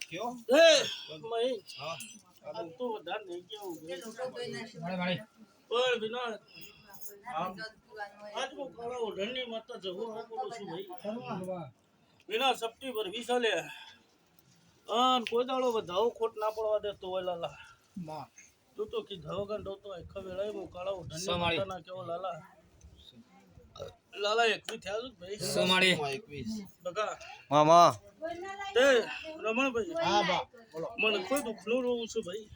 क्यों એ મહી આ તો વધારે નહીં કેવું ઓય વિનોદ આજ હું કાળો રણની માતા જવું હું બોલું છું ભાઈ વિના સપ્તી પર વિસાલે અન કોઈ દાડો વધાવો ખોટ ના પડવા દેતો હોય લાલા તું તો કીધા વગર ડોતો આખા વેળાએ હું કાળો રણની માતા ના કેવો લાલા લાલા 21 થયા છું ભાઈ સોમાળી 21 બકા મામા તે રમણભાઈ हाँ बा बोलो મને કોઈ દુઃખનું રોવું છું ભાઈ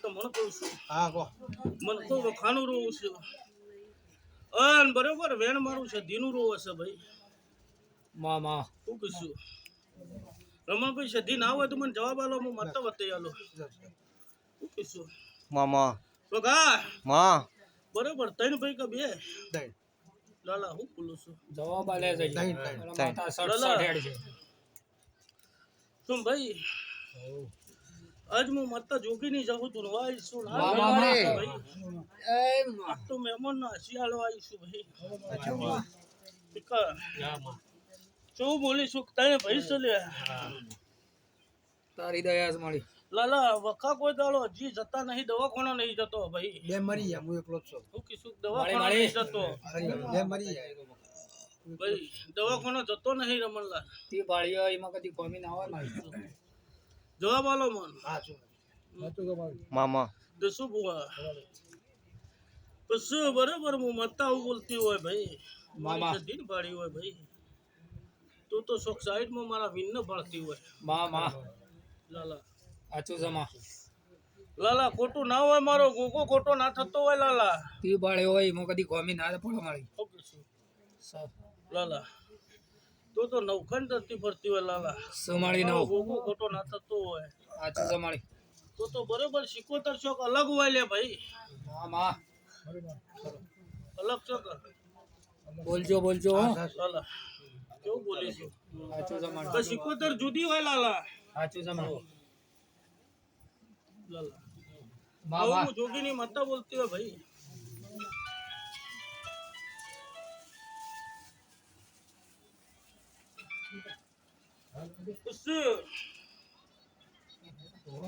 તો મને કહું છું हाँ को મને કોઈ વખાનું રોવું છે અન બરોબર વેણ મારું છે દીનું રોવે છે ભાઈ મામા શું કહીશું રમણભાઈ સધી ના હોય તો મને જવાબ આલો હું માતા વતે આલો શું કહીશું મામા બગા માં બરોબર ત્રણ ભાઈ કે બે दही લાલા હું બોલું છું જવાબ આલે છે દહીં, માતા સડસડ છે શું ભાઈ આજ હું માતા જોગી ની જાઉં તું વાઈ છું મામા રે. ભાઈ આ તો મહેમાન ના શિયાળો આવીશું ભાઈ શું બોલીશું તને ભાઈ છે લે તારી દયા મળી લાલા વખા કોઈ દાડો હજી જતા નહીં દવાખાના નહીં જતો ભાઈ બે મરી ગયા હું એકલો જ છું શું કીધું દવાખાના નહીં જતો બે મરી ગયા ભાઈ દવાખાનો જતો નહીં રમણલાલ તે બાળીઓ એમાં કદી કોમી ના હોય મારી જવાબ આલો મન हाँ चुप મામા તો શું બુઆ પછી બરાબર હું મતા આવું બોલતી હોય ભાઈ મામા. દિન પાડી હોય ભાઈ તું તો શોખ સાઈડમાં મારા વિન ભળતી હોય મામા લાલા આચું જમા લાલા ખોટું ના હોય મારો ગોગો ખોટો ના થતો હોય લાલા તે બાળ્યો હોય એમાં કદી કોમી ના પડે મારી ઓકે શું લાલા તું તો નવખંડ ધરતી ફરતી હોય લાલા સોમાળી મારો નો ગોગો ખોટો ના થતો હોય આચું જમાળી તો બરોબર 77 શોખ અલગ હોય લે ભાઈ મામા અલગ શોખ બોલજો બોલજો હો. લાલા કેવું બોલીશું આચું જમાળી તો 77 જુદી હોય લાલા આચું જમાળી લાલા મામા હું જોગીની માતા બોલતી હોય ભાઈ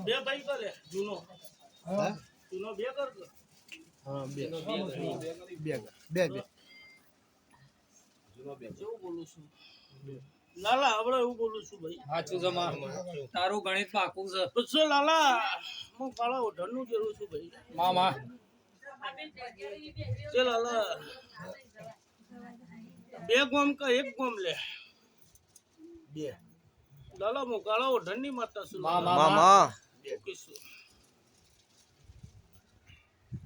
બે ભાઈ કરે જૂનો हाँ જૂનો બે કરજો हाँ बे बे बे बे જેવું બોલું છું લાલા આપણે એવું બોલું છું ભાઈ આચું જમા તારું ગણિત પાકું છે પછી લાલા હું કાળા ઓઢણનું જેવું છું ભાઈ મામા તે લાલા બે ગોમ કા એક ગોમ લે बे લાલા હું કાળા ઓઢણની માતા છું મામા मामा કીશું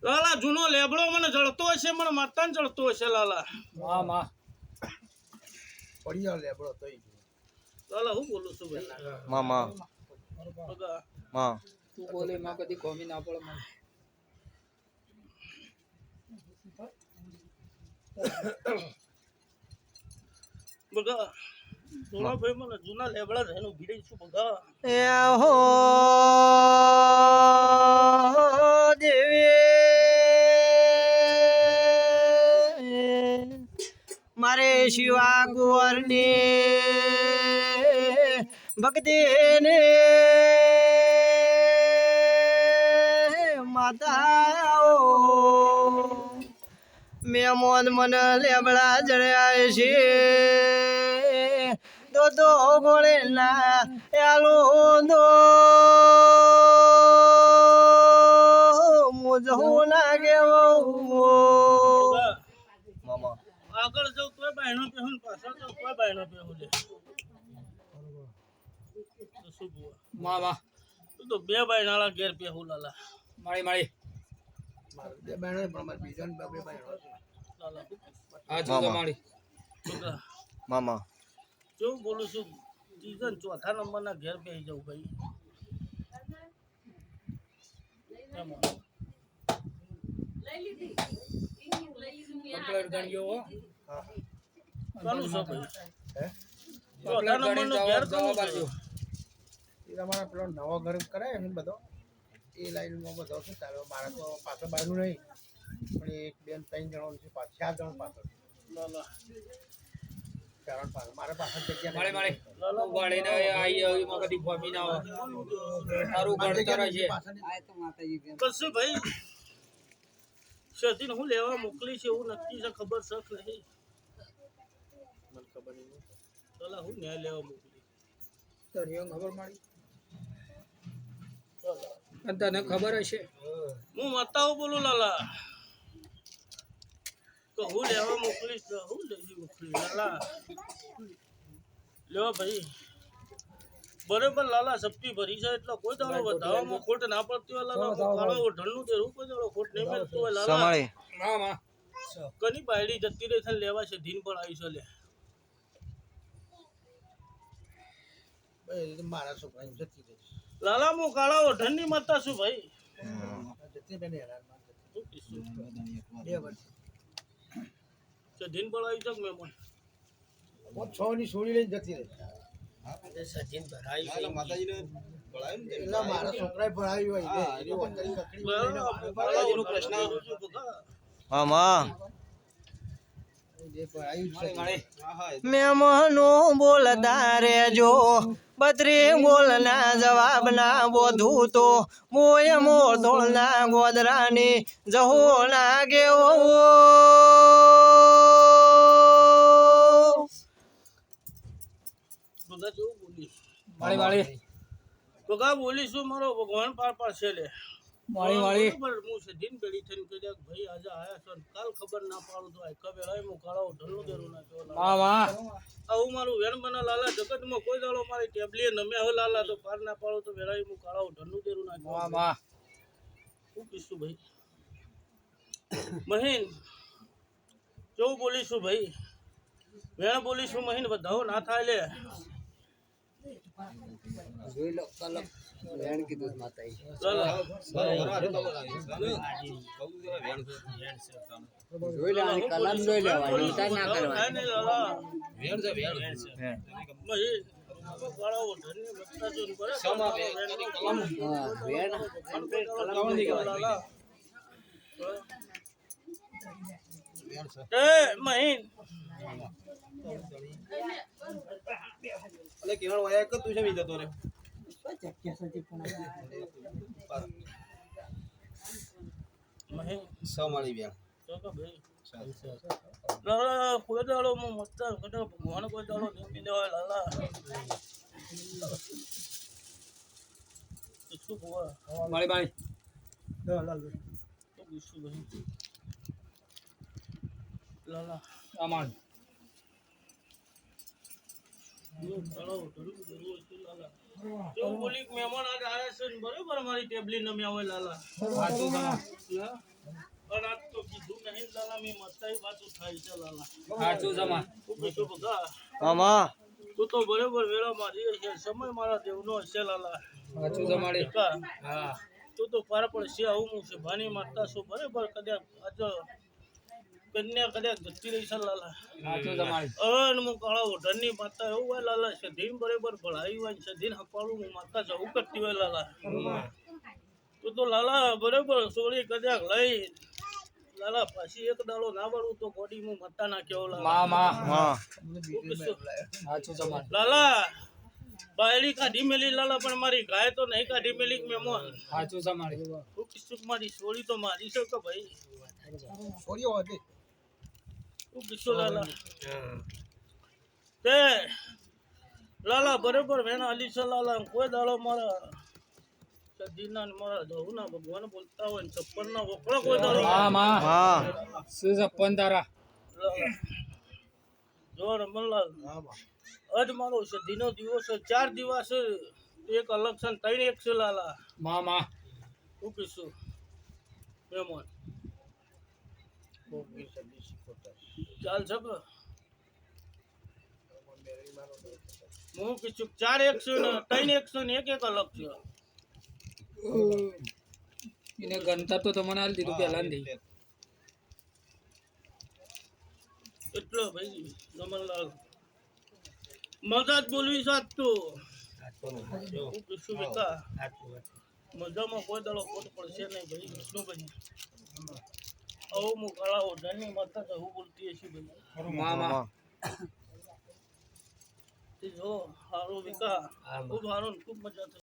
લાલા જૂનો લેબડો મને જળતો હશે મને માતાને જળતો હશે લાલા મામા बढ़िया ले बड़ो तो ही લાલા હું બોલું છું ભાઈ મામા બગા માં તું બોલે એમાં કદી કોમી ના પડે મને બગા જૂના ભાઈ મને જૂના લેબડા છે એનું ભીડે છું બગા હો દેવી મારે શિવા કુંવરને ભક્તિને માતા મેમોન મને લેબડા જડ્યા છે દો ગોળે ના આલો દો મુજો લાગે બગા મામા આગળ જાઉં તોય બાયનો પહેવું ને પાછળ જાઉં તોય બાયનો પહેવું લે તો શું બુઆ મામા તું તો બે બાયનાળા ઘેર પહેવું લાલા મારી મારી બે બહેનો પણ મારી બીજા ને બે બહેનો લાલા આચું જમાળી બગા મામા કેવું બોલું છું ત્રીજા ને ચોથા નંબરના ઘેર બેસી જાઉં ભાઈ એમાં. કમ્પ્લેટ ગણ્યો હો हाँ કોનું છે ભાઈ है ચોથા નંબરનો ઘેર કોનું જવાબ છે? આપજો એ તમારા પેલો નવો ઘર કરાય ને બધો એ લાઈનમાં બધો શું ચાલે મારા તો પાછળ બાજુ નહીં પણ એક બેન ત્રણ જણો છે 4 જણ પાછળ લાલા ચારણ પાસે મારે પાછળ જગ્યા મળે મળે લાલા વાળીને આઈ એમાં બધી ફોમી ના આવે તારું ઘડતર છે કશું ભાઈ સતીને હું લેવા મોકલી છે એવું નક્કી છે ખબર શક નહીં મને ખબર નહીં લાલા હું ન્યાય લેવા મોકલી તળિયો ખબર મળી અને તને ખબર હશે હું મતાઓ બોલું લાલા તો હું લેવા મોકલીશ તો હું લેવી મોકલી લાલા લેવા ભાઈ બરોબર લાલા સપ્તી ભરી છે એટલે કોઈ દાડો વધારવામાં ખોટ ના પડતી હોય લાલા કાળો ઢળનું દેરું કોઈ દાડો ખોટ નહીં મળતું હોય લાલા હા માં કની બાયડી જતી રહી છે લેવા છે ધીન પણ આવી છે લે ભાઈ મારા છોકરાની જતી રહી લાલા હું કાળા ઓઢણની માતા છું ભાઈ જતી બેન હેરાન શું કીધું? 2 વર્ષ છે ધીન પણ આવી છે કે મહેમાન 6 ની છોડી લઈને જતી રહી સચિન ભરાઈ એટલે મારા છોકરાએ ભણાવ્યું હોય છે. એની વખતની કકડી લઈને બાલાજીનો પ્રશ્ન જે ભણાવ્યું છે મહેમાનો બોલતા રેજો બત્રી બોલના જવાબ ના બોધું તો મોય મોર તોળના ગોદરાની જહો લાગે બધા જેવું બોલીશ વાળી વાળી બગા બોલીશું મારો ભગવાન પાર પાડશે લે વાળી વાળી બરોબર હું સીધીન પેઢી થઈને કહી ભાઈ આજે આયા છો ને કાલ ખબર ના પાડું તો આખા વેળાએ હું કાળો ઢળનું દેરું ના કહો માં માં આવું મારું વેણ બના લાલા જગતમાં કોઈ દાડો મારી ટેબલીએ નમ્યા હોય લાલા તો પાર ના પાડું તો વેળાએ હું કાળો ઢળનું દેરું ના કહો માં માં શું કીશું ભાઈ મહીન કેવું બોલીશું ભાઈ વેણ બોલીશું મહીન વધાવો ના થાય લે જોઈ લો કલક વેણ કીધું માતાઈ લાલા જોઈ લે આની કલમ જોઈ લેવાની ઈટા ના થાય કરવાની નહીં લાલા મહીન કાળો ઢળની બચતા છું બરાબર હા વેણ કમ્પ્લીટ કલમ જોઈ લેવાની એ મહીન એટલે કિરણ વયા કે તું છે મી જતો રે મહીન સમાળી બેન તો કે ભાઈ લાલા કોઈ દાડો હું મતદાર કદાચ ભગવાન કોઈ દાડો નહીં દેવાય લાલા તો શું ભગવાન વાળી વાળી તો ગુસ્સું ભાઈ લાલા આમાં કેવું બોલી કે મહેમાન આજ આવ્યા છે ને બરોબર મારી ટેબલી નમ્યા હોય લાલા સાચું માં હા? પણ આજ તો કીધું નહીં લાલા મેં મતાઈ વાતું થાય છે લાલા સાચું જમા શું કીધું બધા મામા તું તો બરોબર વેળા મારી છે સમય મારા દેવનો હશે લાલા સાચું જમાડી કા? હા તું તો પાર પડશે આવું હું છે ભાની મારતા છું બરોબર કદાચ આજ કન્યા કદાચ જતી રહી છે લાલા સાચું જમાડી અન હું કાળા ઓઢણની માતા એવું હોય લાલા સધીન બરોબર ભળાવી હોય સધીન હપાડું હું માતા જવું કરતી હોય લાલા તું તો લાલા બરોબર સોળી કદાચ લઈ લાલા પાછી એક દાડો ના વળું તો બોડી હું માતા ના કેવો લાલા માં માં હા શું કીધું? સાચું જમાડી લાલા બાયડી કાઢી મેલી લાલા પણ મારી ગાય તો નહીં કાઢી મેલી મહેમાન સાચું જમાડી શું કીધું? મારી સોળી તો મારી છે કે ભાઈ છોડીઓ હતી શું કીધું લાલા તે લાલા બરોબર વેણા અલી છે લાલા કોઈ દાડો મારા સદીના ને મારા જહુના ભગવાન બોલતા હોય ને છપ્પરના વકરા કોઈ દાડો માં માં હા શું છપ્પન તારા લાલા જો રમણલાલ હા માં આજ મારો સદીનો દિવસ છે 4 દિવસ એક અલગ છે ને 3 એક છે લાલા માં માં શું કીધું મહેમાન ખૂબ ગીર સદી શીખોતર ચાલ છે કે હું કીધું 4 એક છે ને 3 એક છે ને એક અલગ છે એને ગણતર તો તમને હાલ દીધું પહેલા ને એટલો ભાઈ રમણલાલ મજા જ બોલવી સાત તો કીધું બેટા મજામાં કોઈ દાડો ખોટ પડશે નહીં ભાઈ વિષ્ણુભાઈ આવું હું કાળા ઓઢાની માતા તો હું બોલતી હશે ભાઈ માં માં જો સારો વિકાસ ખૂબ સારો ને ખૂબ મજા થશે